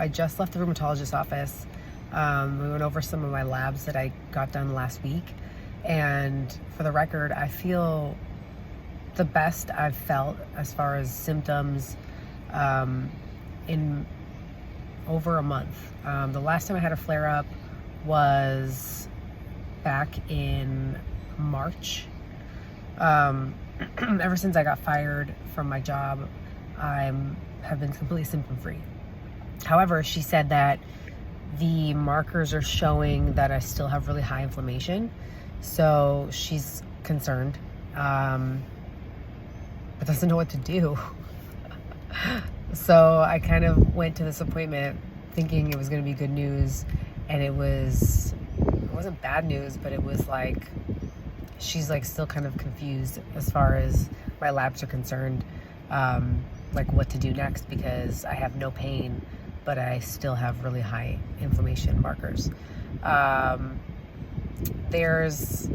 I just left the rheumatologist's office. We went over some of my labs that I got done last week. And for the record, I feel the best I've felt as far as symptoms in over a month. The last time I had a flare-up was back in March. Ever since I got fired from my job, I have been completely symptom-free. However, she said that the markers are showing that I still have really high inflammation, so she's concerned, but doesn't know what to do. So I kind of went to this appointment thinking it was going to be good news, and it wasn't bad news, but it was like she's like still kind of confused as far as my labs are concerned, like what to do next, because I have no pain, but I still have really high inflammation markers. There's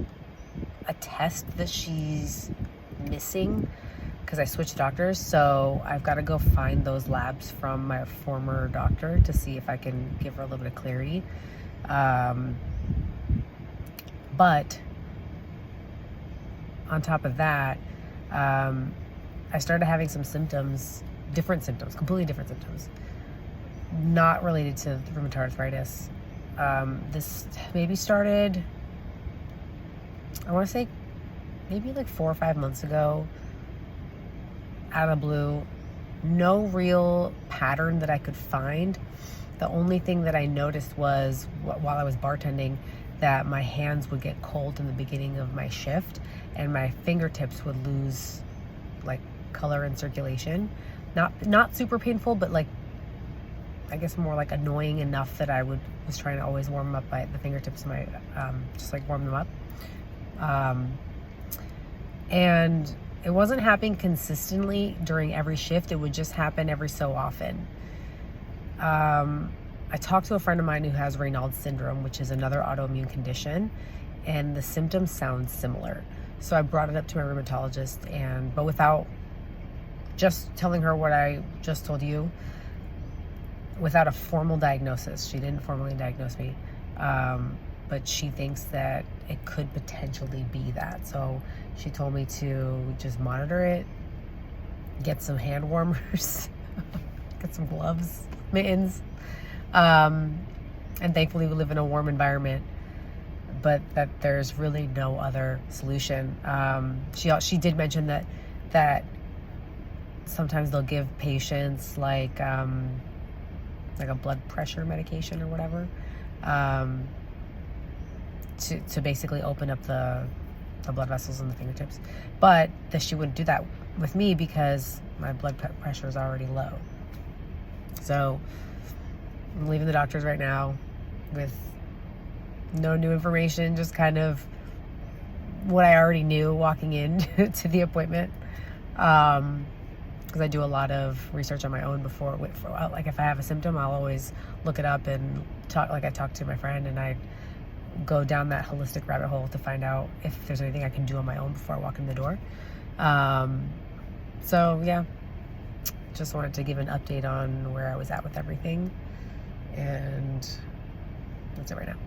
a test that she's missing because I switched doctors, so I've got to go find those labs from my former doctor to see if I can give her a little bit of clarity. But on top of that, I started having some symptoms, completely different symptoms, not related to rheumatoid arthritis. This maybe started, I want to say maybe like 4 or 5 months ago, out of the blue. No real pattern that I could find. The only thing that I noticed was while I was bartending, that my hands would get cold in the beginning of my shift and my fingertips would lose like color and circulation. Not super painful, but like, I guess more like annoying enough that I was trying to always warm them up by the fingertips of my, just like warm them up. And it wasn't happening consistently during every shift. It would just happen every so often. I talked to a friend of mine who has Raynaud's syndrome, which is another autoimmune condition, and the symptoms sound similar. So I brought it up to my rheumatologist, but without just telling her what I just told you, without a formal diagnosis. She didn't formally diagnose me, but she thinks that it could potentially be that. So she told me to just monitor it, get some hand warmers, get some gloves, mittens, and thankfully we live in a warm environment, but that there's really no other solution. She did mention that sometimes they'll give patients like a blood pressure medication or whatever, to basically open up the blood vessels in the fingertips, but that she wouldn't do that with me because my blood pressure is already low. So I'm leaving the doctors right now with no new information, just kind of what I already knew walking in to the appointment, because I do a lot of research on my own before, like if I have a symptom, I'll always look it up and I talked to my friend, and I go down that holistic rabbit hole to find out if there's anything I can do on my own before I walk in the door. So yeah, just wanted to give an update on where I was at with everything, and that's it right now.